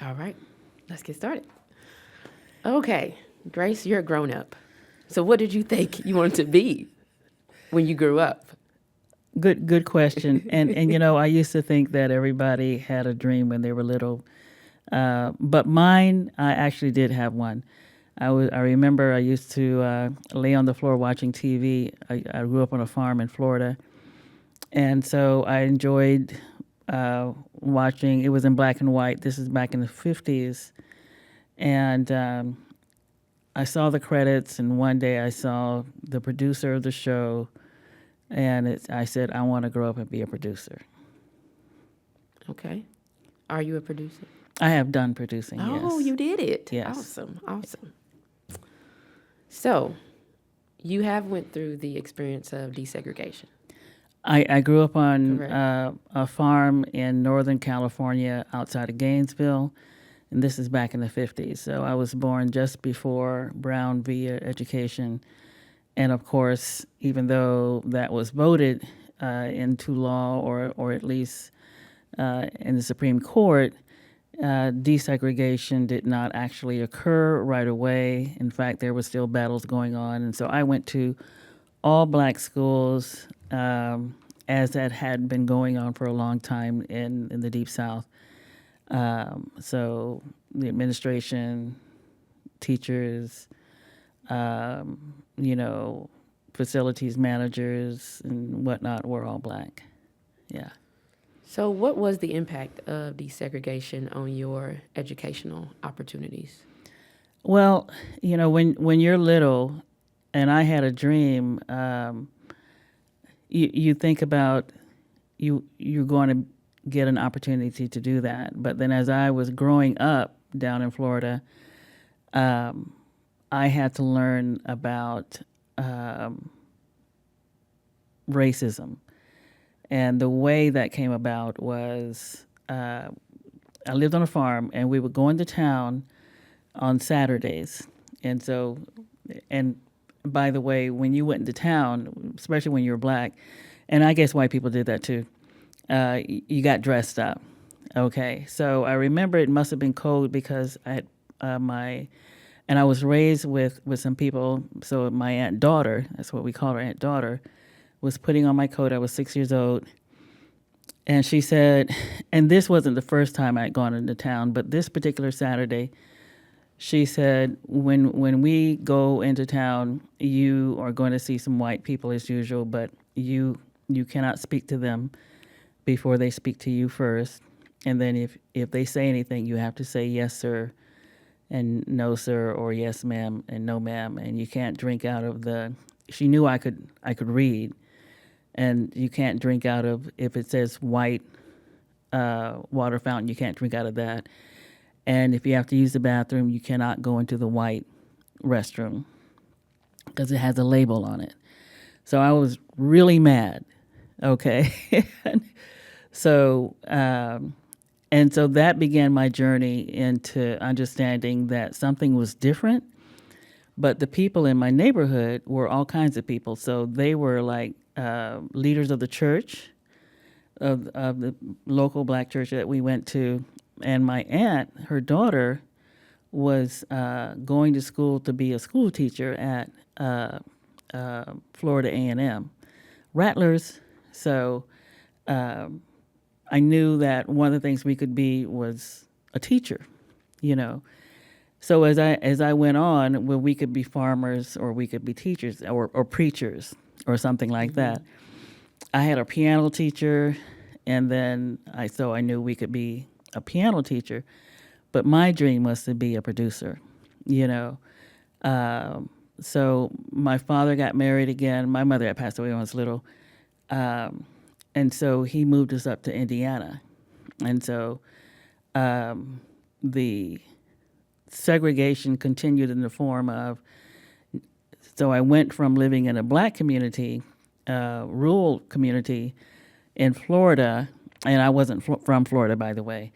All right, let's get started. Okay, Grace, you're a grown up. So, what did you think you wanted to be when you grew up? Good question. And I used to think that everybody had a dream when they were little, but mine, I actually did have one. I remember I used to lay on the floor watching TV. I grew up on a farm in Florida, and so I enjoyed watching. It was in black and white. This is back in the 50s, and I saw the credits. And one day I saw the producer of the show, and I said, I want to grow up and be a producer. Okay. Are you a producer? I have done producing, Oh, yes. you did it. Yes. Awesome. Awesome. So, you have went through the experience of desegregation. I grew up on Correct. a farm in Northern California outside of Gainesville, and this is back in the 50s. So I was born just before Brown v. Education. And of course, even though that was voted into law or at least in the Supreme Court, desegregation did not actually occur right away. In fact, there were still battles going on. And so I went to all black schools, as that had been going on for a long time in the Deep South. So the administration, teachers, facilities managers and whatnot were all black. Yeah. So, what was the impact of desegregation on your educational opportunities? Well, when you're little, and I had a dream, you think about you're going to get an opportunity to do that. But then as I was growing up down in Florida, I had to learn about racism. And the way that came about was I lived on a farm, and we would go into town on Saturdays. And by the way, when you went into town, especially when you were black, and I guess white people did that too, you got dressed up. Okay, so I remember it must have been cold because I had and I was raised with some people. So my aunt daughter, that's what we call her, aunt daughter, was putting on my coat. I was 6 years old. And she said, and this wasn't the first time I'd gone into town, but this particular Saturday, she said, when we go into town, you are going to see some white people as usual, but you cannot speak to them before they speak to you first. And then if they say anything, you have to say yes, sir, and no, sir, or yes, ma'am, and no, ma'am. And you can't drink out of she knew I could read. And you can't drink out of, if it says white water fountain, you can't drink out of that. And if you have to use the bathroom, you cannot go into the white restroom because it has a label on it. So I was really mad. Okay. So, and so that began my journey into understanding that something was different. But the people in my neighborhood were all kinds of people. So they were like leaders of the church, of the local black church that we went to. And my aunt, her daughter, was going to school to be a school teacher at Florida A&M, Rattlers. So I knew that one of the things we could be was a teacher, So as I went on, well, we could be farmers, or we could be teachers, or preachers, or something like that. I had a piano teacher, and then I knew we could be a piano teacher, but my dream was to be a producer, So my father got married again. My mother had passed away when I was little, and so he moved us up to Indiana, and so the segregation continued in the form of, so I went from living in a black community, rural community in Florida, and I wasn't from Florida, by the way,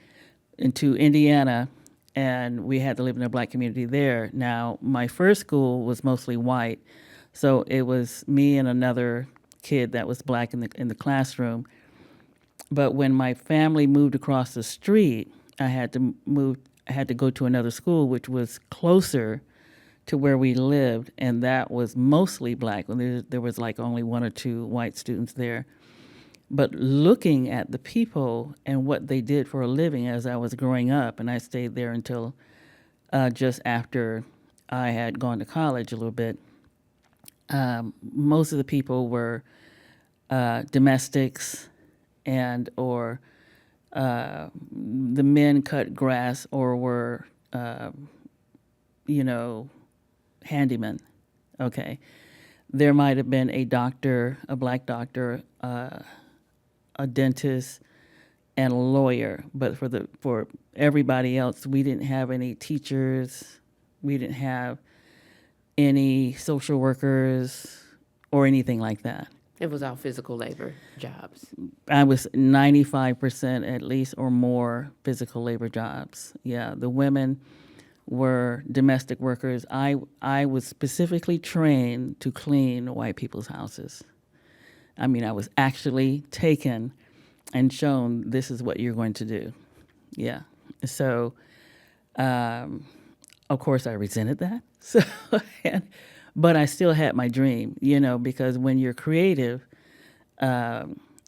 into Indiana, and we had to live in a black community there. Now, my first school was mostly white, so it was me and another kid that was black in the classroom. But when my family moved across the street, I had to move. had to go to another school, which was closer to where we lived, and that was mostly black. There was like only one or two white students there. But looking at the people and what they did for a living as I was growing up, and I stayed there until just after I had gone to college a little bit, most of the people were domestics and or the men cut grass or were, handymen. Okay. There might have been a doctor, a black doctor, a dentist, and a lawyer. But for everybody else, we didn't have any teachers. We didn't have any social workers or anything like that. It was all physical labor jobs. I was 95% at least or more physical labor jobs. Yeah, the women were domestic workers. I was specifically trained to clean white people's houses. I mean, I was actually taken and shown this is what you're going to do. Yeah. So, of course, I resented that. So, but I still had my dream, because when you're creative,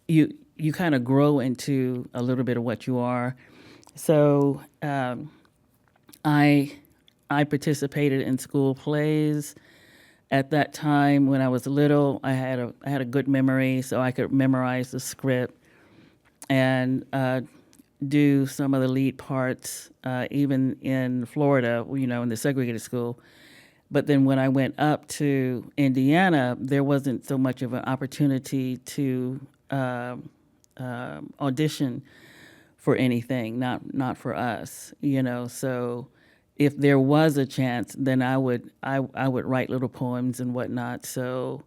you kind of grow into a little bit of what you are. So I participated in school plays. At that time, when I was little, I had a good memory, so I could memorize the script and do some of the lead parts, even in Florida, in the segregated school. But then when I went up to Indiana, there wasn't so much of an opportunity to audition for anything, not for us, So if there was a chance, then I would write little poems and whatnot. So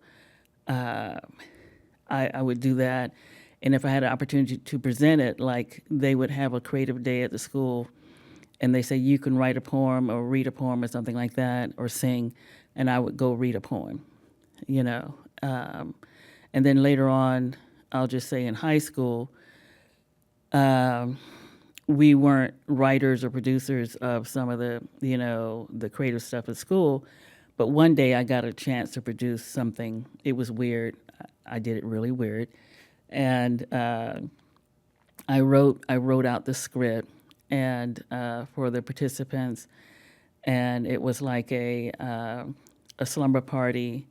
I would do that. And if I had an opportunity to present it, like they would have a creative day at the school, and they say you can write a poem or read a poem or something like that, or sing, and I would go read a poem, And then later on, I'll just say in high school, we weren't writers or producers of some of the, the creative stuff at school, but one day I got a chance to produce something. It was weird. I did it really weird, and I wrote out the script and for the participants, and it was like a slumber party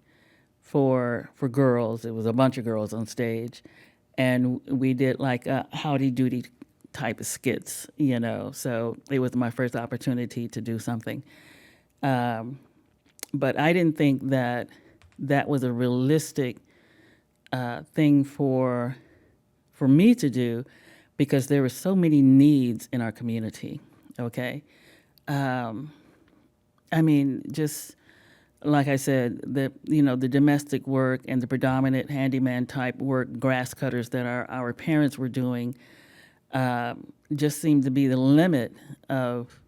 for girls. It was a bunch of girls on stage, and we did like a howdy doody type of skits, So it was my first opportunity to do something, but I didn't think that was a realistic thing for me to do, because there were so many needs in our community, okay? I mean, just like I said, the domestic work and the predominant handyman type work, grass cutters that our parents were doing, just seemed to be the limit of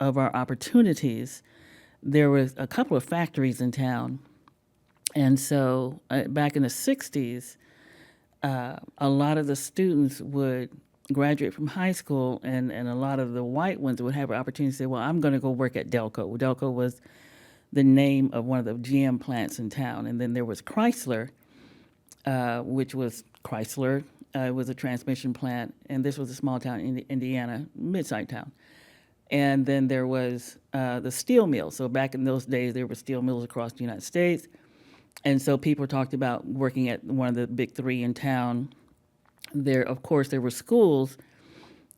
our opportunities. There was a couple of factories in town, and so back in the 60s, a lot of the students would graduate from high school, and a lot of the white ones would have an opportunity to say, well, I'm going to go work at Delco. Delco was the name of one of the GM plants in town. And then there was Chrysler, which was Chrysler. It was a transmission plant, and this was a small town in Indiana, mid-sized town. And then there was the steel mill. So back in those days, there were steel mills across the United States. And so people talked about working at one of the big three in town. There, of course, there were schools,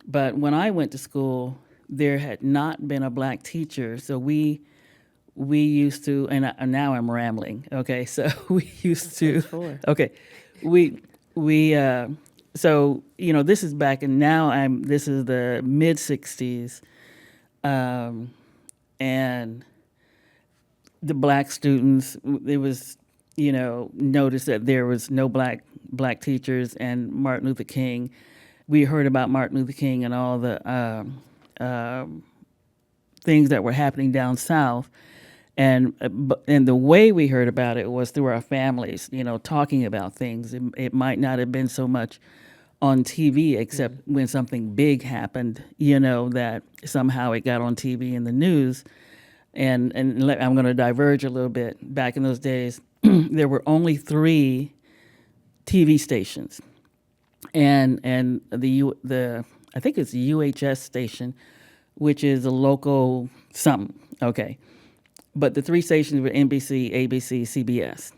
but when I went to school, there had not been a black teacher. So we used to, and now I'm rambling. Okay, so we used to. Okay, so this is back, and now this is the mid '60s, and the black students. It was noticed that there was no black teachers, and Martin Luther King. We heard about Martin Luther King and all the things that were happening down south, and the way we heard about it was through our families, talking about things. It might not have been so much on TV, except when something big happened, that somehow it got on TV in the news. I'm going to diverge a little bit. Back in those days, there were only 3 TV stations, and the I think it's the UHS station, which is a local something. Okay, but the 3 stations were NBC, ABC, CBS.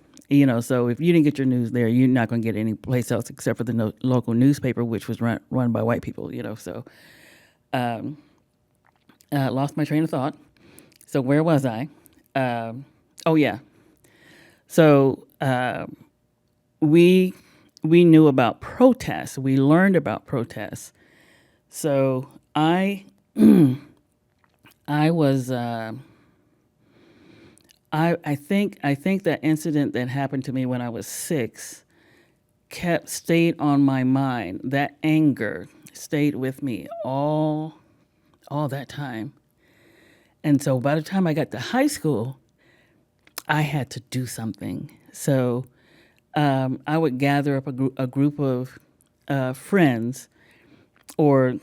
So if you didn't get your news there, you're not going to get it any place else except for the local newspaper, which was run by white people. So lost my train of thought. So where was I? Oh yeah. So we knew about protests. We learned about protests. So I was. I think that incident that happened to me when I was 6 stayed on my mind. That anger stayed with me all that time. And so by the time I got to high school, I had to do something. So I would gather up a group of friends or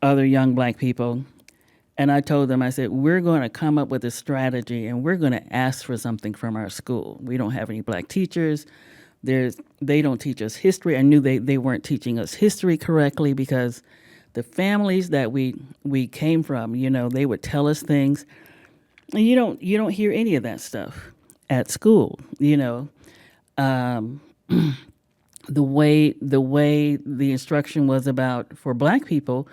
other young black people, and I told them, I said, we're going to come up with a strategy and we're going to ask for something from our school. We don't have any black teachers. They don't teach us history. I knew they weren't teaching us history correctly because the families that we came from, they would tell us things. And you don't hear any of that stuff at school, the way the instruction was about for black people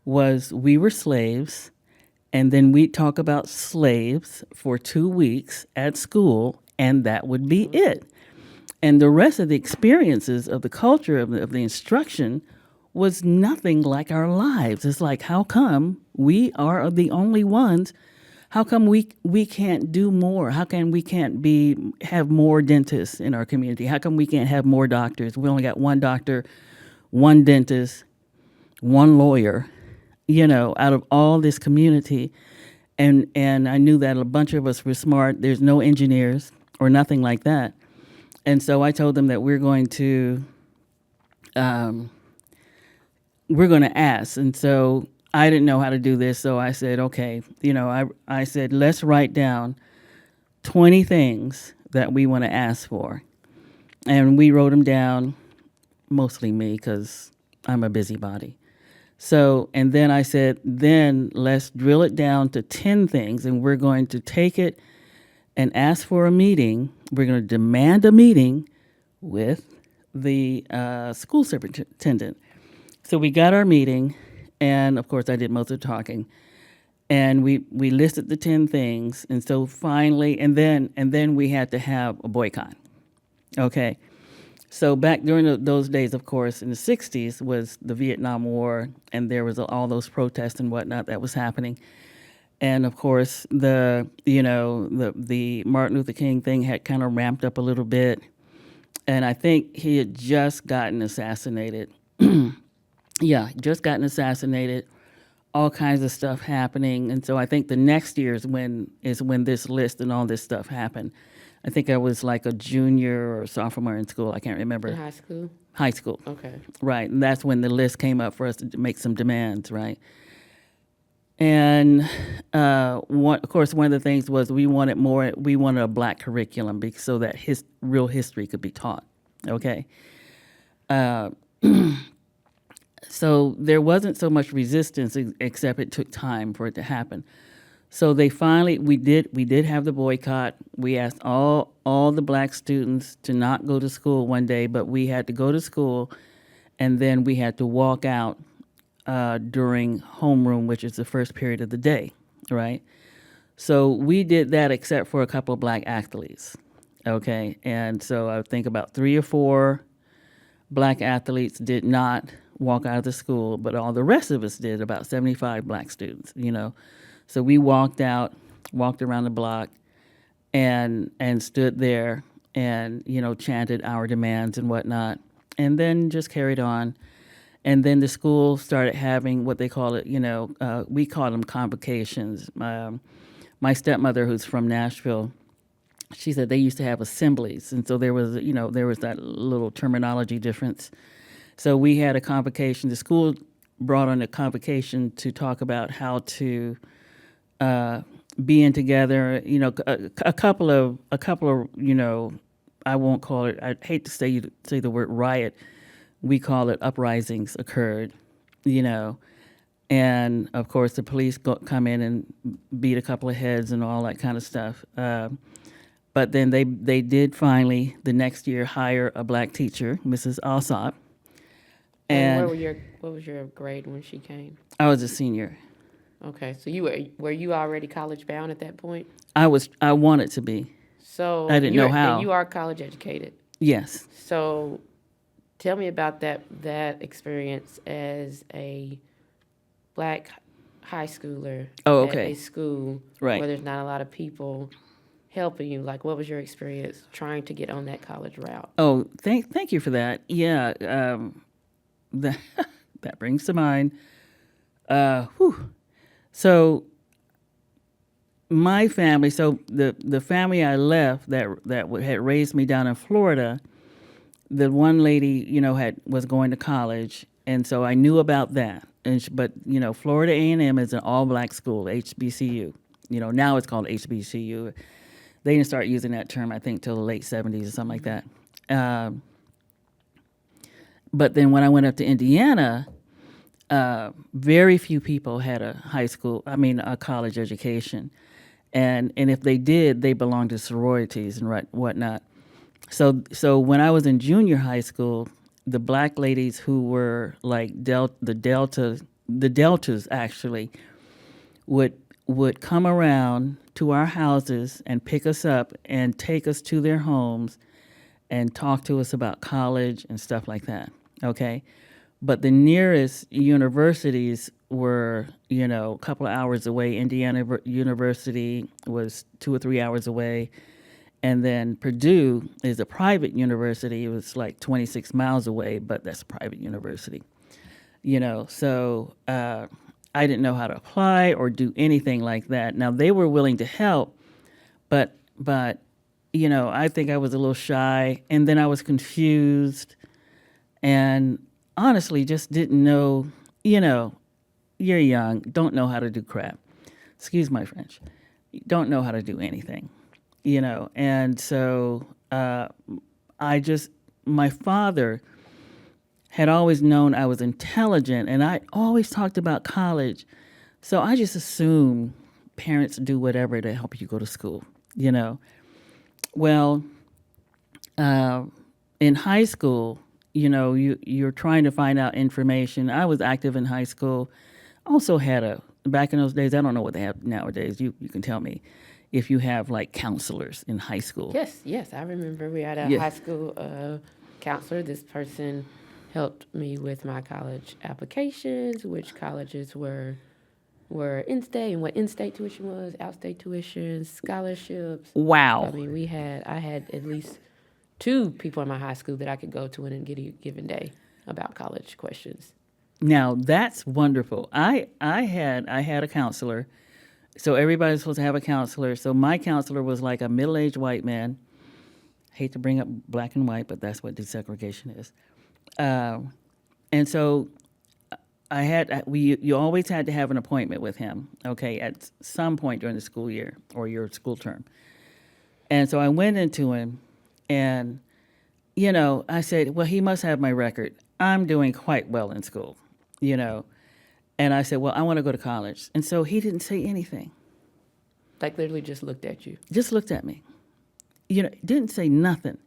was we were slaves, and then we'd talk about slaves for 2 weeks at school, and that would be it. And the rest of the experiences of the culture of the instruction was nothing like our lives. It's like, how come we are the only ones? How come we can't do more? How come we can't have more dentists in our community? How come we can't have more doctors? We only got 1 doctor, 1 dentist, 1 lawyer, out of all this community. And I knew that a bunch of us were smart. There's no engineers or nothing like that. And so I told them that we're going to ask. And so I didn't know how to do this, so I said, okay, I said, let's write down 20 things that we want to ask for. And we wrote them down, mostly me, because I'm a busybody. So, and then I said, then let's drill it down to 10 things, and we're going to take it and ask for a meeting. We're going to demand a meeting with the school superintendent. So we got our meeting, and of course I did most of the talking, and we listed the 10 things, and so finally, and then we had to have a boycott. Okay. So back during those days, of course, in the 60s was the Vietnam War, and there was all those protests and whatnot that was happening. And of course, the Martin Luther King thing had kind of ramped up a little bit, and I think he had just gotten assassinated. Yeah, just gotten assassinated. All kinds of stuff happening, and so I think the next year is when this list and all this stuff happened. I think I was like a junior or sophomore in school. I can't remember. In high school? High school. Okay. Right, and that's when the list came up for us to make some demands, right? And of course, one of the things was we wanted a black curriculum so that real history could be taught, okay? So there wasn't so much resistance, except it took time for it to happen. So we did have the boycott. We asked all the black students to not go to school one day, but we had to go to school, and then we had to walk out during homeroom, which is the first period of the day, right? So we did that except for a couple of black athletes, okay? And so I think about 3 or 4 black athletes did not walk out of the school, but all the rest of us did, about 75 black students, So we walked around the block and stood there and, chanted our demands and whatnot, and then just carried on. And then the school started having what they call it, we call them convocations. My stepmother, who's from Nashville, she said they used to have assemblies. And so there was that little terminology difference. So we had a convocation. The school brought on a convocation to talk about how to being together. A couple of I won't call it. I hate to say the word riot. We call it uprisings occurred. And of course the police come in and beat a couple of heads and all that kind of stuff. But then they did finally the next year hire a black teacher, Mrs. Alsop. And what was your grade when she came? I was a senior. Okay, so were you already college bound at that point? I wanted to be. So I didn't know how. And you are college educated. Yes. So tell me about that experience as a black high schooler at a school where there's not a lot of people helping you. Like, what was your experience trying to get on that college route? Oh, thank you for that. Yeah, that brings to mind. So my family, so the family I left that had raised me down in Florida, the one lady, was going to college, and so I knew about that. But Florida A&M is an all-black school, HBCU. Now it's called HBCU. They didn't start using that term, I think, till the late 70s or something like that. But then when I went up to Indiana, very few people had a college education. And if they did, they belonged to sororities and whatnot. So when I was in junior high school, the black ladies who were like the Deltas actually would come around to our houses and pick us up and take us to their homes and talk to us about college and stuff like that. Okay. But the nearest universities were, a couple of hours away. Indiana University was 2 or 3 hours away. And then Purdue is a private university. It was like 26 miles away, but that's a private university. So I didn't know how to apply or do anything like that. Now, they were willing to help, but I think I was a little shy. And then I was confused and honestly just didn't know, you're young, don't know how to do crap. Excuse my French. Don't know how to do anything. And so my father had always known I was intelligent, and I always talked about college. So I just assumed parents do whatever to help you go to school, Well, in high school, you're trying to find out information. I was active in high school. Also had back in those days, I don't know what they have nowadays. You can tell me. If you have like counselors in high school. Yes, I remember we had a high school counselor. This person helped me with my college applications, which colleges were in-state and what in-state tuition was, out-state tuition, scholarships. Wow. I mean, I had at least 2 people in my high school that I could go to in a given day about college questions. Now that's wonderful. I had a counselor. So everybody's supposed to have a counselor. So my counselor was like a middle-aged white man. Hate to bring up black and white, but that's what desegregation is. And so you always had to have an appointment with him, okay, at some point during the school year or your school term. And so I went into him and, I said, well, he must have my record. I'm doing quite well in school, And I said, well, I want to go to college. And so he didn't say anything. Like literally just looked at you? Just looked at me. Didn't say nothing.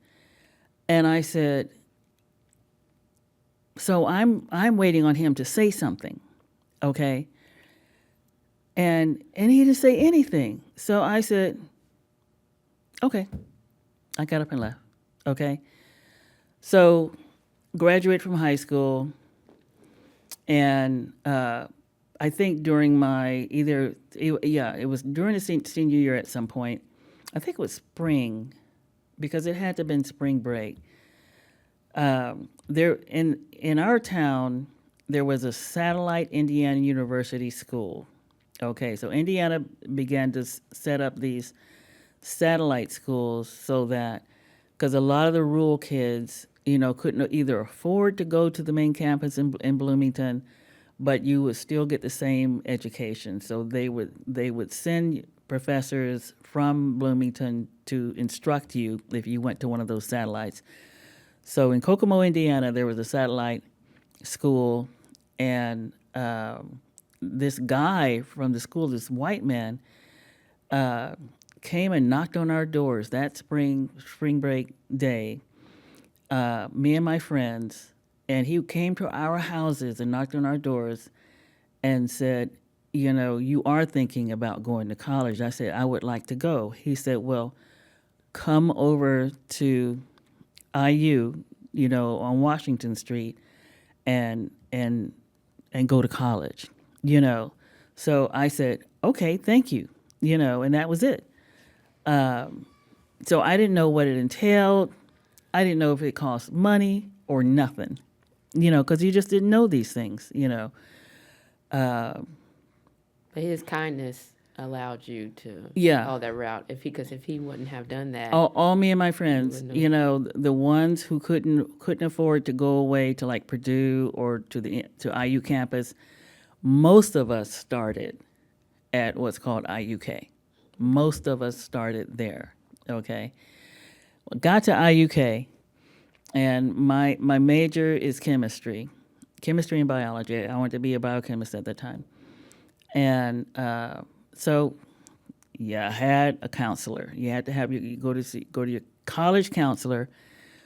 And I said, so I'm waiting on him to say something, okay? And he didn't say anything. So I said, okay. I got up and left, okay? So graduated from high school. And I think during it was during the senior year at some point. I think it was spring, because it had to have been spring break. There in our town, there was a satellite Indiana University school. Okay, so Indiana began to set up these satellite schools so that, because a lot of the rural kids, couldn't either afford to go to the main campus in Bloomington, but you would still get the same education. So they would send professors from Bloomington to instruct you if you went to one of those satellites. So in Kokomo, Indiana, there was a satellite school, and this guy from the school, this white man, came and knocked on our doors that spring break day, me and my friends, and he came to our houses and knocked on our doors and said, you are thinking about going to college. I said, I would like to go. He said, well, come over to IU, on Washington Street and go to college, So I said, okay, thank you, and that was it. So I didn't know what it entailed. I didn't know if it cost money or nothing, because you just didn't know these things, But his kindness allowed you to follow that route. Because if he wouldn't have done that, all me and my friends, the ones who couldn't afford to go away to like Purdue or to IU campus, most of us started at what's called IUK. Most of us started there. Okay, got to IUK, and my major is chemistry and biology. I wanted to be a biochemist at the time, and so I had a counselor. You had to have you go to your college counselor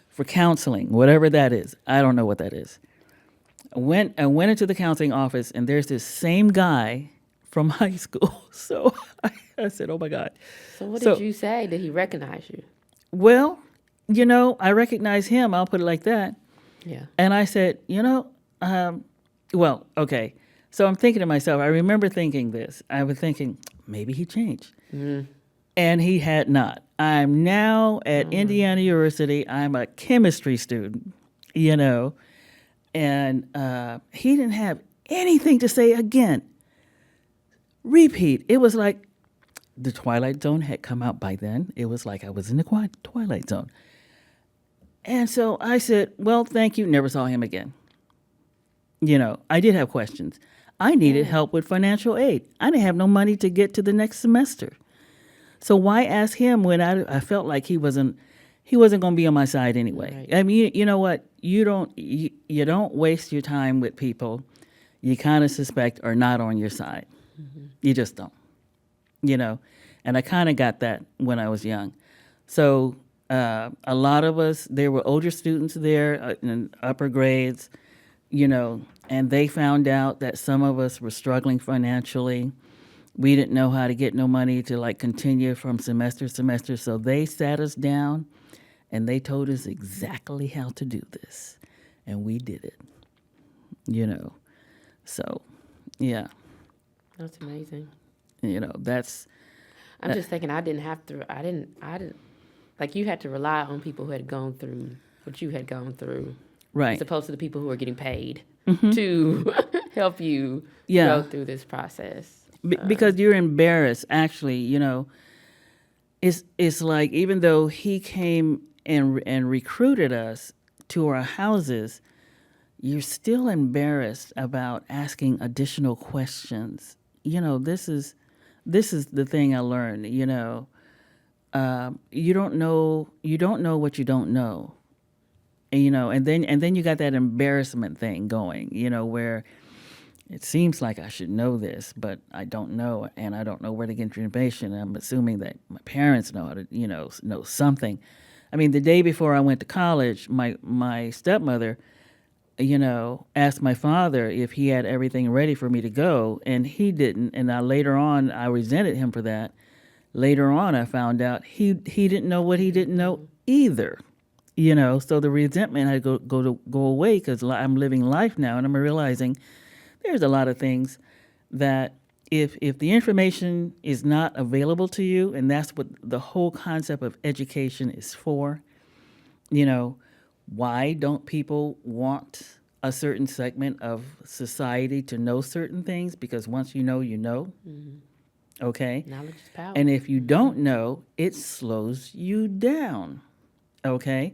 for counseling, whatever that is. I don't know what that is. I went into the counseling office, and there's this same guy from high school. So I said, oh my God. So what did you say? Did he recognize you? Well, I recognize him. I'll put it like that. Yeah. And I said, well, okay. So I'm thinking to myself, I remember thinking this. I was thinking, maybe he changed. Mm-hmm. And he had not. I'm now at Indiana University. I'm a chemistry student, and he didn't have anything to say again. Repeat. It was like the Twilight Zone had come out by then. It was like I was in the Twilight Zone. And so I said, well, thank you. Never saw him again. I did have questions. I needed help with financial aid. I didn't have no money to get to the next semester. So why ask him when I felt like he wasn't going to be on my side anyway? Right. I mean, you know what? You don't waste your time with people you kind of suspect are not on your side. Mm-hmm. You just don't. And I kind of got that when I was young. So a lot of us, there were older students there in upper grades, and they found out that some of us were struggling financially. We didn't know how to get no money to continue from semester to semester. So they sat us down and they told us exactly how to do this. And we did it, So, yeah. That's amazing. That's... I'm just thinking I didn't, you had to rely on people who had gone through what you had gone through. Right. As opposed to the people who are getting paid to help you go through this process. Because you're embarrassed, actually, it's like even though he came and recruited us to our houses, you're still embarrassed about asking additional questions. This is the thing I learned, you don't know what you don't know. And then you got that embarrassment thing going, where it seems like I should know this, but I don't know, and I don't know where to get information. I'm assuming that my parents know how to, know something. I mean, the day before I went to college, my stepmother, asked my father if he had everything ready for me to go, and he didn't. And later on, I resented him for that. Later on, I found out he didn't know what he didn't know either. So the resentment had to go away because I'm living life now, and I'm realizing there's a lot of things that if the information is not available to you, and that's what the whole concept of education is for, why don't people want a certain segment of society to know certain things? Because once you know, you know. Mm-hmm. Okay? Knowledge is power. And if you don't know, it slows you down. Okay?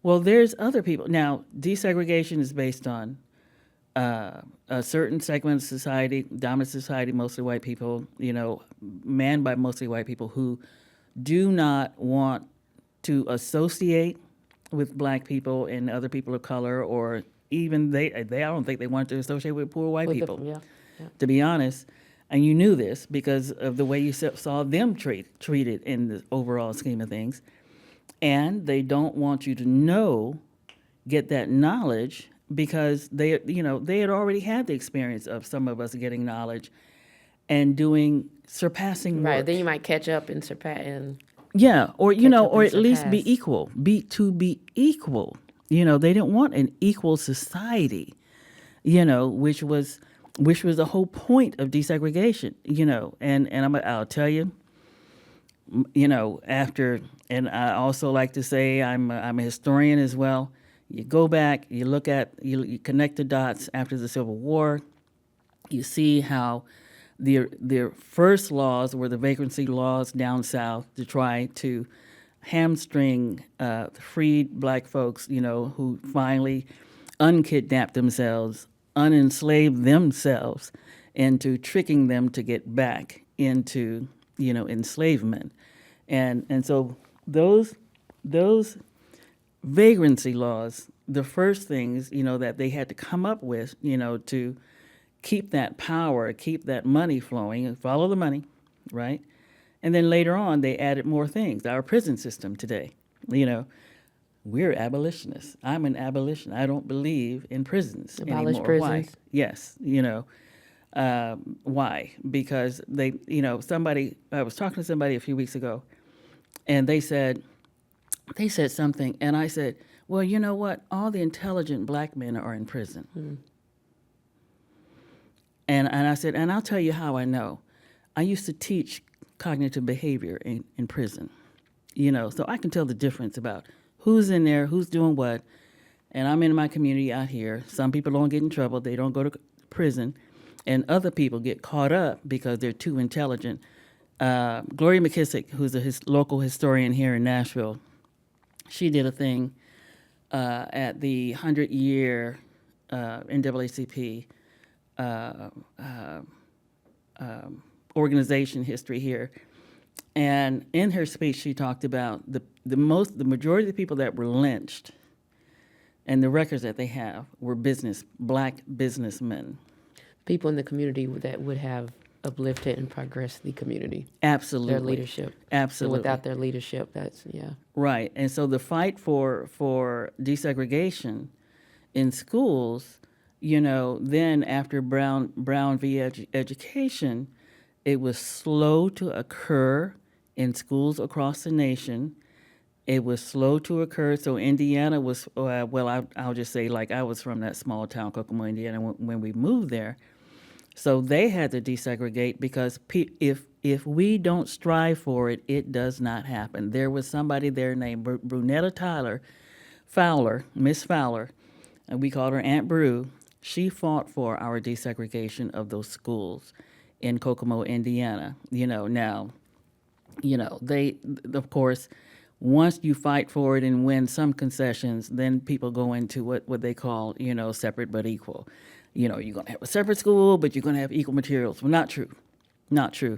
Well, there's other people. Now, desegregation is based on a certain segment of society, dominant society, mostly white people, manned by mostly white people who do not want to associate with black people and other people of color, or even I don't think they want to associate with poor white people, to be honest. And you knew this because of the way you saw them treated in the overall scheme of things. And they don't want you to get that knowledge because they had already had the experience of some of us getting knowledge and doing surpassing work. Right, then you might catch up and surpass. Yeah, or or at least be equal. Be equal. They didn't want an equal society. Which was the whole point of desegregation. And I'll tell you. After, and I also like to say I'm a historian as well. You go back, you look at, you connect the dots after the Civil War. You see how the first laws were the vagrancy laws down south to try to hamstring freed black folks, who finally unkidnapped themselves, unenslaved themselves into tricking them to get back into enslavement. And so those vagrancy laws, the first things, that they had to come up with, to keep that power, keep that money flowing, and follow the money, right? And then later on, they added more things. Our prison system today, we're abolitionists. I'm an abolitionist. I don't believe in prisons Abolish anymore. prisons. Why? Yes, why? Because I was talking to somebody a few weeks ago, and they said something, and I said, well, you know what? All the intelligent black men are in prison. Mm. And I said, and I'll tell you how I know. I used to teach cognitive behavior in prison, so I can tell the difference about who's in there, who's doing what. And I'm in my community out here. Some people don't get in trouble. They don't go to prison. And other people get caught up because they're too intelligent. Gloria McKissick, who's a local historian here in Nashville, she did a thing at the 100-year NAACP organization history here. And in her speech, she talked about the majority of the people that were lynched and the records that they have were black businessmen. People in the community that would have uplifted and progressed the community. Absolutely. Their leadership. Absolutely. And without their leadership, Right. And so the fight for desegregation in schools, then after Brown v. Education, it was slow to occur in schools across the nation. It was slow to occur. So Indiana was, I'll just say, like, I was from that small town, Kokomo, Indiana, when we moved there. So they had to desegregate because if we don't strive for it, it does not happen. There was somebody there named Brunetta Fowler, Miss Fowler, and we called her Aunt Brew. She fought for our desegregation of those schools in Kokomo, Indiana. Now, they, of course, once you fight for it and win some concessions, then people go into what they call, separate but equal. You're going to have a separate school, but you're going to have equal materials. Well, not true. Not true.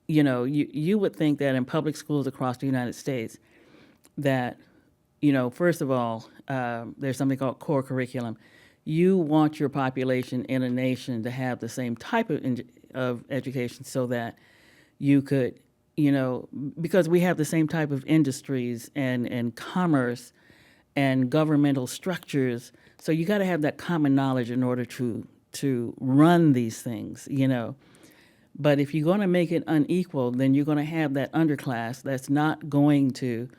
You would think that in public schools across the United States that, first of all, there's something called core curriculum. You want your population in a nation to have the same type of education so that you could, because we have the same type of industries and commerce and governmental structures. So you got to have that common knowledge in order to run these things, But if you're going to make it unequal, then you're going to have that underclass that's not going to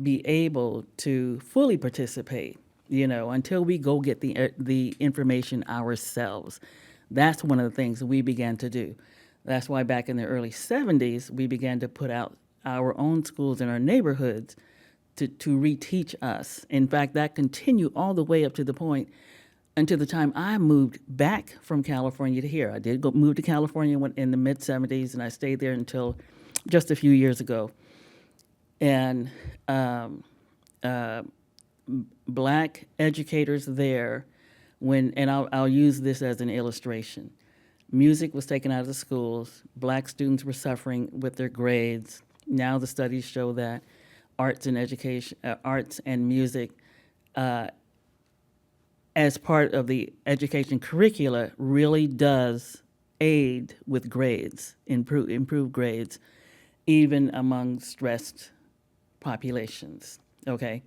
be able to fully participate, until we go get the information ourselves. That's one of the things we began to do. That's why back in the early 70s, we began to put out our own schools in our neighborhoods to reteach us. In fact, that continued all the way up to the point until the time I moved back from California to here. I did move to California in the mid-70s, and I stayed there until just a few years ago. And black educators there and I'll use this as an illustration. Music was taken out of the schools. Black students were suffering with their grades. Now the studies show that arts and music, as part of the education curricula, really does aid with grades, improve grades, even among stressed populations. Okay,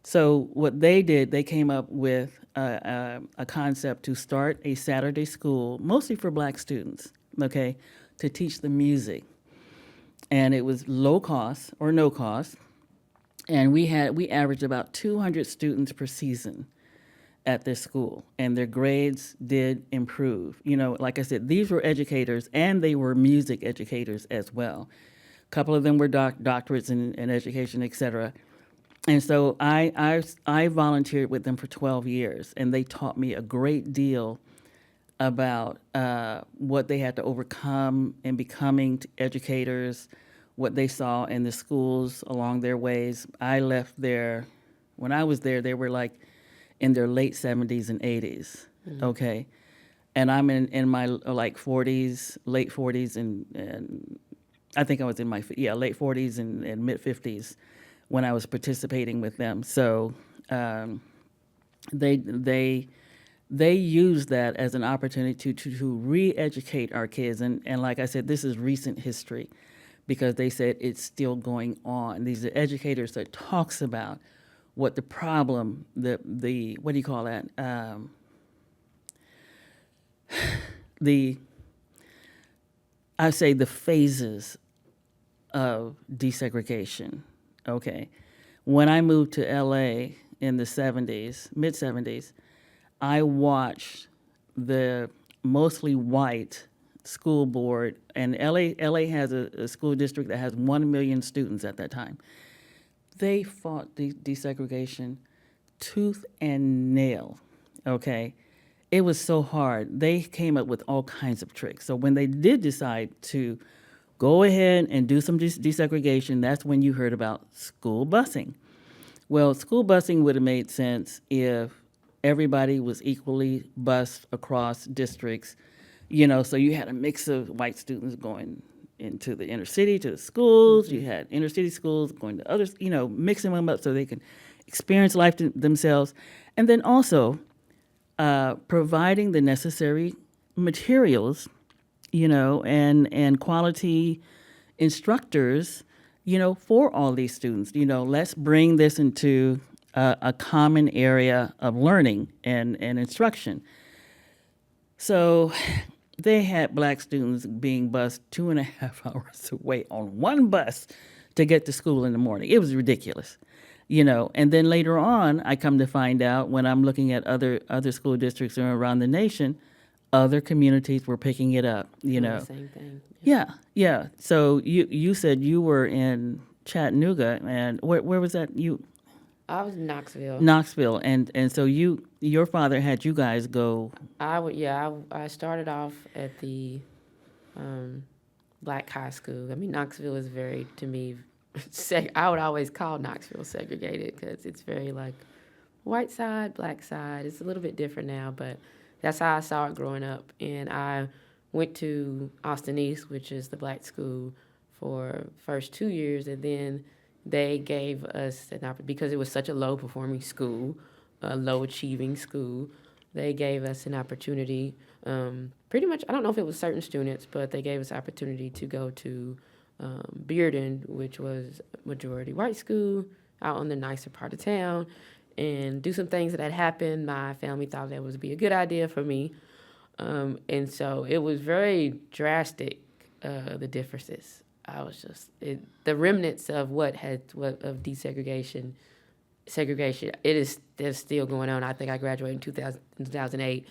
so what they did, they came up with a concept to start a Saturday school, mostly for black students, okay, to teach them music. And it was low cost or no cost. And we averaged about 200 students per season at this school, and their grades did improve. You know, like I said, these were educators, and they were music educators as well. A couple of them were doctorates in education, et cetera. And so I volunteered with them for 12 years, and they taught me a great deal about what they had to overcome in becoming educators, what they saw in the schools along their ways. I left there, when I was there, they were like in their late 70s and 80s, okay? And I'm in my like 40s, late 40s, and I think I was in my, late 40s and mid 50s when I was participating with them. So they used that as an opportunity to re-educate our kids. And like I said, this is recent history because they said it's still going on. These are educators that talks about what the problem, the what do you call that? I say the phases of desegregation. Okay. When I moved to LA in the 70s, mid 70s, I watched the mostly white school board, and LA has a school district that has 1 million students at that time. They fought desegregation tooth and nail, okay? It was so hard. They came up with all kinds of tricks. So when they did decide to go ahead and do some desegregation, that's when you heard about school busing. Well, school busing would have made sense if everybody was equally bused across districts, you know, so you had a mix of white students going into the inner city to the schools. You had inner city schools going to others, you know, mixing them up so they can experience life themselves. And then also providing the necessary materials, you know, and quality instructors, you know, for all these students. You know, let's bring this into a common area of learning and instruction. So they had black students being bused 2.5 hours away on one bus to get to school in the morning. It was ridiculous, you know. And then later on, I come to find out when I'm looking at other school districts around the nation, other communities were picking it up, you know. The same thing. Yeah. So you said you were in Chattanooga, and where was that? I was in Knoxville. Knoxville, and so your father had you guys go. I started off at the black high school. I mean, Knoxville is very, to me, I would always call Knoxville segregated because it's very like white side, black side. It's a little bit different now, but that's how I saw it growing up. And I went to Austin East, which is the black school, for first 2 years, and then they gave us an opportunity, because it was such a low-performing school, a low-achieving school, they gave us an opportunity, pretty much, I don't know if it was certain students, but they gave us opportunity to go to Bearden, which was a majority white school, out on the nicer part of town, and do some things that had happened. My family thought that would be a good idea for me, and so it was very drastic, the differences. I was just the remnants of of desegregation, segregation. There's still going on. I think I graduated in 2008.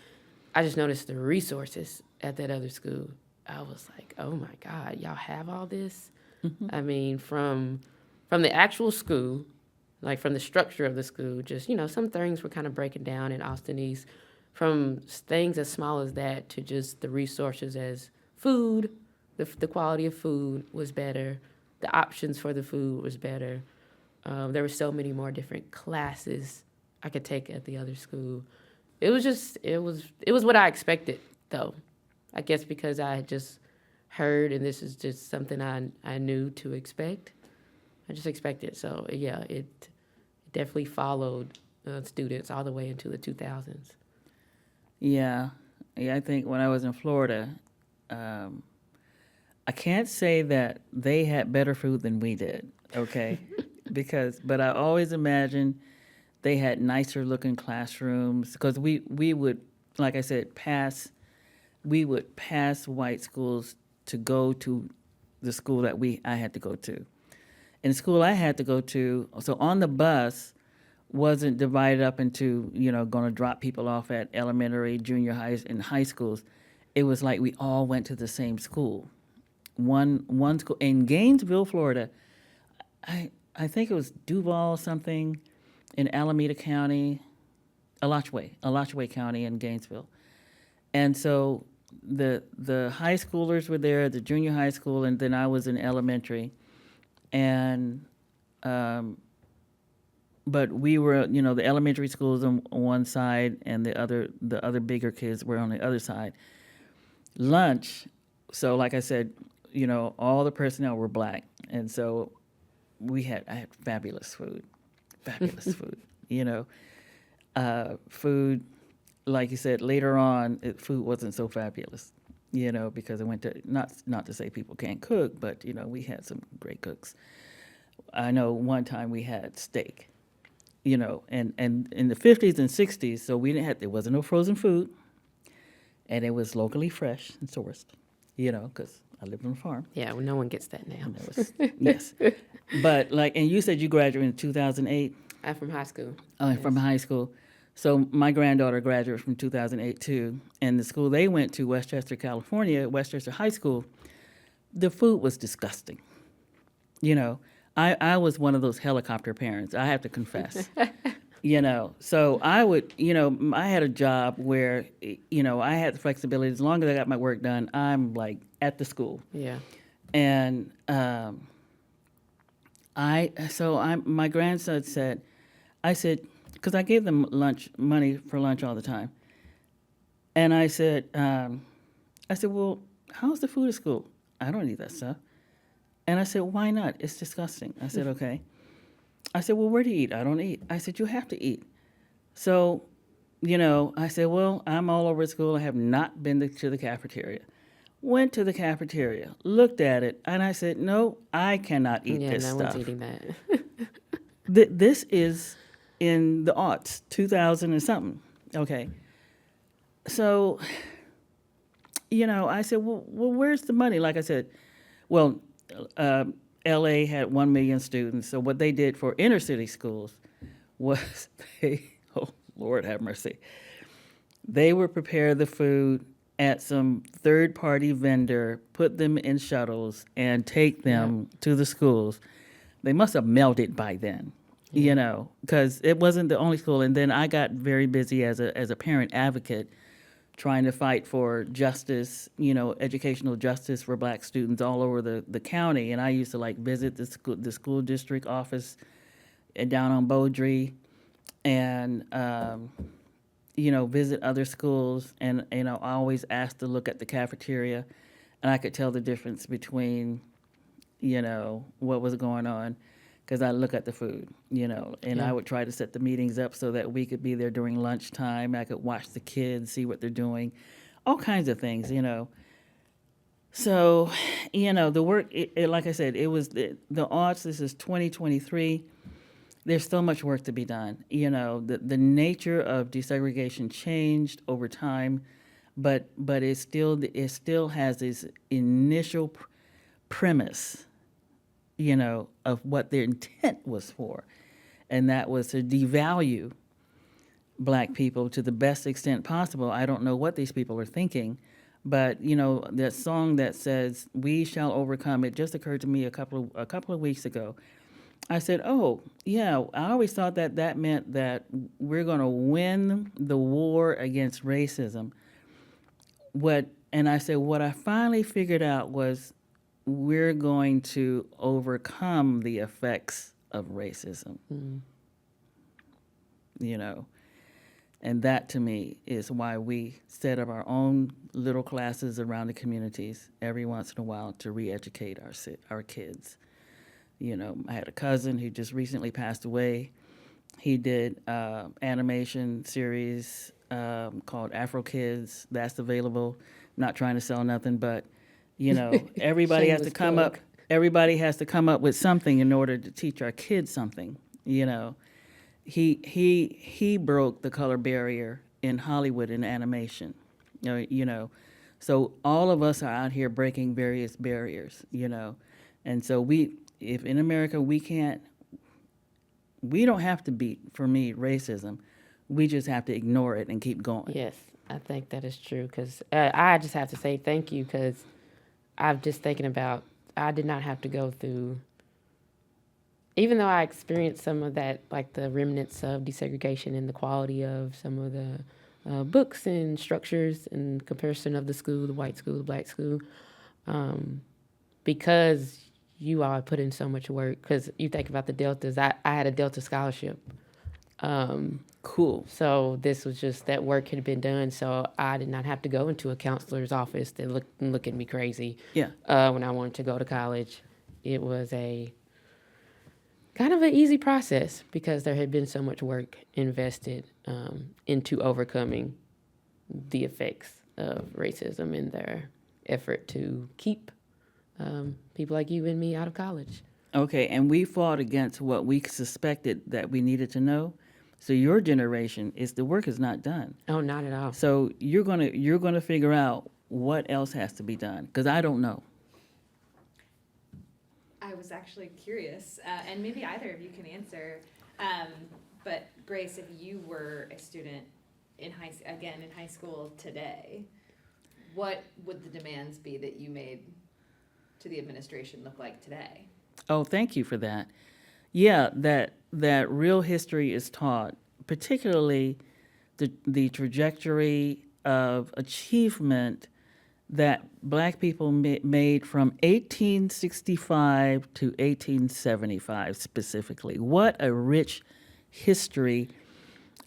I just noticed the resources at that other school. I was like, oh my God, y'all have all this. Mm-hmm. I mean, from the actual school, like from the structure of the school, just, you know, some things were kind of breaking down in Austin East, from things as small as that to just the resources as food. The quality of food was better. The options for the food was better. There were so many more different classes I could take at the other school. It was what I expected, though. I guess because I had just heard, and this is just something I knew to expect. I just expected. So yeah, it definitely followed students all the way into the 2000s. Yeah, I think when I was in Florida, I can't say that they had better food than we did. Okay, but I always imagined they had nicer looking classrooms because we would, like I said, we would pass white schools to go to the school that I had to go to. In the school I had to go to, so on the bus wasn't divided up into, going to drop people off at elementary, junior highs, and high schools. It was like we all went to the same school. One school in Gainesville, Florida. I think it was Duval something in Alameda County, Alachua County in Gainesville. And so the high schoolers were there, the junior high school, and then I was in elementary. And but we were, the elementary schools on one side, and the other bigger kids were on the other side. Lunch, so like I said, all the personnel were black, and so I had fabulous food, food. Like you said, later on, food wasn't so fabulous, because I went to, not to say people can't cook, but, we had some great cooks. I know one time we had steak, and in the 50s and 60s, so there wasn't no frozen food, and it was locally fresh and sourced, because I lived on a farm. Yeah, well, no one gets that now. Yes. But, and you said you graduated in 2008? I'm from high school. Oh, yes. From high school. So my granddaughter graduated from 2008 too, and the school they went to, Westchester, California, Westchester High School, the food was disgusting. I was one of those helicopter parents, I have to confess. So I would, I had a job where, I had the flexibility. As long as I got my work done, I'm like at the school. Yeah. And my grandson said, because I gave them money for lunch all the time. And I said, well, how's the food at school? I don't eat that stuff. And I said, why not? It's disgusting. I said, okay. I said, well, where do you eat? I don't eat. I said, you have to eat. So, I said, well, I'm all over school. I have not been to the cafeteria. Went to the cafeteria, looked at it, and I said, no, I cannot eat this stuff. Yeah, no one's eating that. This is in the aughts, 2000 and something. Okay. So, I said, well, where's the money? Like I said, well, LA had 1 million students. So what they did for inner city schools was oh, Lord have mercy. They would prepare the food at some third-party vendor, put them in shuttles, and take them to the schools. They must have melted by then. Because it wasn't the only school. And then I got very busy as a parent advocate trying to fight for justice, educational justice for black students all over the county. And I used to visit the school district office down on Beaudry and, visit other schools. And, I always asked to look at the cafeteria, and I could tell the difference between, what was going on. Because I look at the food, and I would try to set the meetings up so that we could be there during lunchtime. I could watch the kids, see what they're doing, all kinds of things, So, the work, like I said, it was the aughts. This is 2023. There's so much work to be done. The nature of desegregation changed over time, but it still has this initial premise, of what their intent was for. And that was to devalue black people to the best extent possible. I don't know what these people are thinking, but, that song that says, "We shall overcome," it just occurred to me a couple of weeks ago. I said, oh, yeah, I always thought that meant that we're going to win the war against racism. And I said, what I finally figured out was we're going to overcome the effects of racism. You know, and that to me is why we set up our own little classes around the communities every once in a while to re-educate our kids. You know, I had a cousin who just recently passed away. He did animation series called Afro Kids. That's available. Not trying to sell nothing, but you know, everybody has to come up. Everybody has to come up with something in order to teach our kids something. You know, he broke the color barrier in Hollywood in animation. You know, so all of us are out here breaking various barriers. You know, and so if in America we don't have to beat, for me, racism. We just have to ignore it and keep going. Yes, I think that is true, because I just have to say thank you, because I'm just thinking about, I did not have to go through, even though I experienced some of that, like the remnants of desegregation and the quality of some of the books and structures in comparison of the school, the white school, the black school, because you all put in so much work. Because you think about the Deltas, I had a Delta scholarship. Cool. So this was just, that work had been done, so I did not have to go into a counselor's office to look at me crazy. Yeah. When I wanted to go to college, it was a kind of an easy process because there had been so much work invested into overcoming the effects of racism in their effort to keep people like you and me out of college. Okay, and we fought against what we suspected that we needed to know. So your generation the work is not done. Oh, not at all. So you're gonna figure out what else has to be done, because I don't know. I was actually curious, and maybe either of you can answer. But Grace, if you were a student in high school today, what would the demands be that you made to the administration look like today? Oh, thank you for that. Yeah, that real history is taught, particularly the trajectory of achievement that Black people made from 1865 to 1875 specifically. What a rich history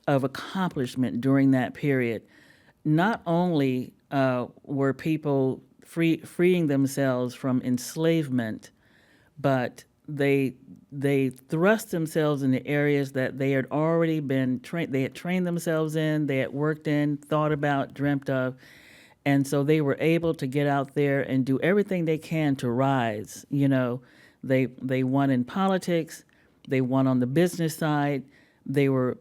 of accomplishment during that period. Not only were people freeing themselves from enslavement, but they thrust themselves in the areas that they had already been trained. They had trained themselves in, they had worked in, thought about, dreamt of, and so they were able to get out there and do everything they can to rise. You know, they won in politics, they won on the business side. A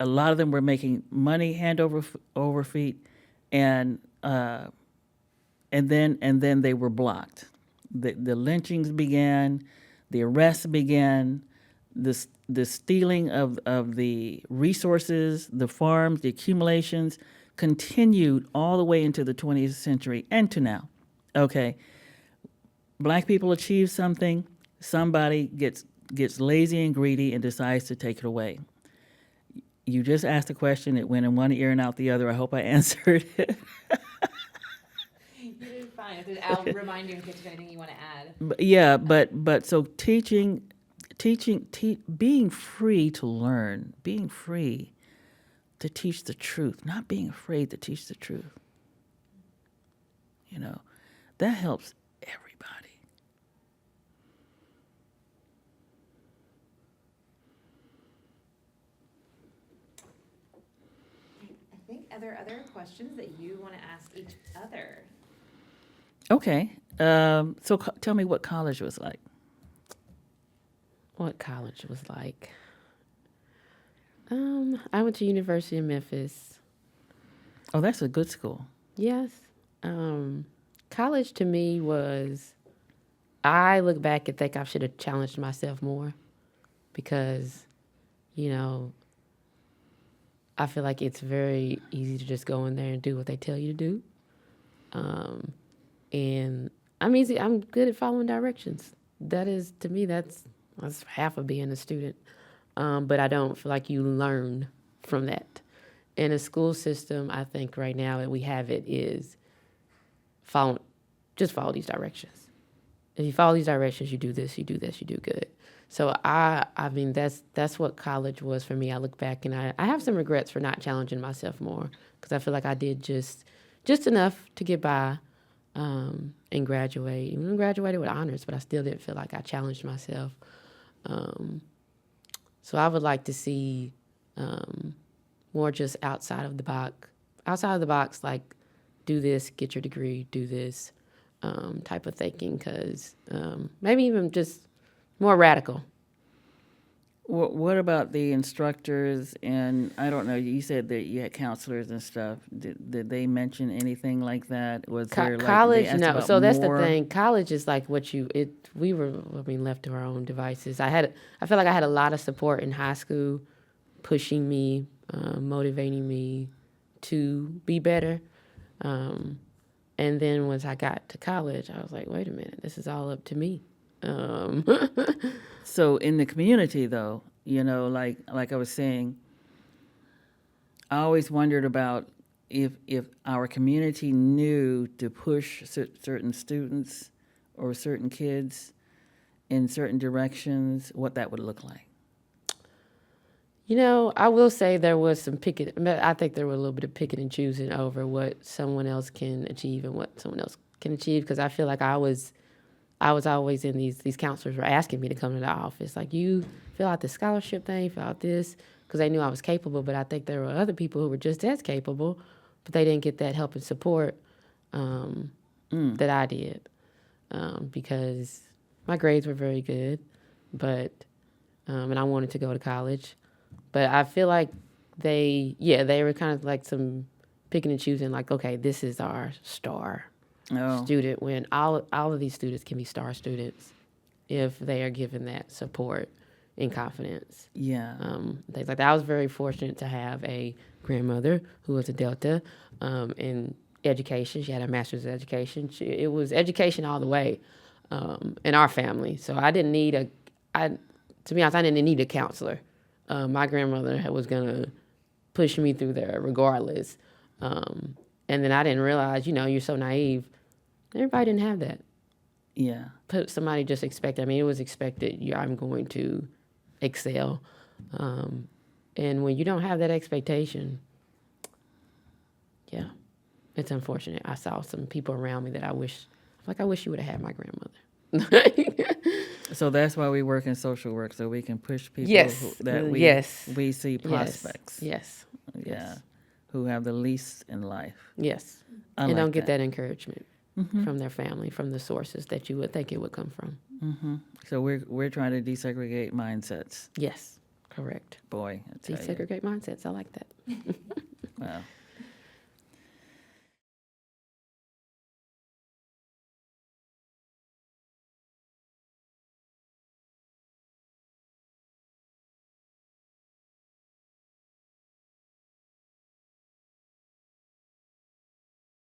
lot of them were making money hand over feet, and then they were blocked. The lynchings began. The arrests began, the stealing of the resources, the farms, the accumulations continued all the way into the 20th century and to now. Okay, Black people achieve something, somebody gets lazy and greedy and decides to take it away. You just asked a question, it went in one ear and out the other. I hope I answered it. You did fine. I'll remind you in case there's anything you want to add. Yeah, but so teaching, being free to learn, being free to teach the truth, not being afraid to teach the truth. You know, that helps everybody. I think, are there other questions that you want to ask each other? Okay, so tell me what college was like. What college was like? I went to University of Memphis. Oh, that's a good school. Yes. College to me was, I look back and think I should have challenged myself more because, you know, I feel like it's very easy to just go in there and do what they tell you to do. And I'm good at following directions. That is, to me, that's half of being a student. But I don't feel like you learn from that. In a school system, I think right now that we have it is just follow these directions. If you follow these directions, you do this, you do this, you do good. So I mean, that's what college was for me. I look back and I have some regrets for not challenging myself more, because I feel like I did just enough to get by and graduate. Even graduated with honors, but I still didn't feel like I challenged myself. So I would like to see more just outside of the box, like do this, get your degree, do this type of thinking, because maybe even just more radical. What about the instructors? And I don't know, you said that you had counselors and stuff. Did they mention anything like that? Was there college? Like, no. So that's the thing. College is like we were left to our own devices. I feel like I had a lot of support in high school, pushing me, motivating me to be better. And then once I got to college, I was like, wait a minute, this is all up to me. So in the community, though, like I was saying, I always wondered about if our community knew to push certain students or certain kids in certain directions, what that would look like. I will say there was some I think there was a little bit of picking and choosing over what someone else can achieve and what someone else can achieve, because I feel like I was always in these counselors were asking me to come to the office, like, you fill out this scholarship thing, fill out this, because they knew I was capable. But I think there were other people who were just as capable, but they didn't get that help and support that I did, because my grades were very good, but and I wanted to go to college. But I feel like they were kind of like some picking and choosing, like, okay, this is our star student, when all of these students can be star students if they are given that support and confidence. Yeah. Things like that. I was very fortunate to have a grandmother who was a Delta in education. She had a master's of education. It was education all the way in our family. So I didn't need to be honest, I didn't need a counselor. My grandmother was going to push me through there regardless. And then I didn't realize, you're so naive. Everybody didn't have that. Yeah. But somebody just expected. I mean, it was expected. I'm going to excel. And when you don't have that expectation, it's unfortunate. I saw some people around me that I wish you would have had my grandmother. So that's why we work in social work, so we can push people we see prospects. Yes. Yeah. Who have the least in life. Yes. And don't get that encouragement from their family, from the sources that you would think it would come from. Mm-hmm. So we're trying to desegregate mindsets. Yes, correct. Boy, I tell you. Desegregate mindsets. I like that. Wow.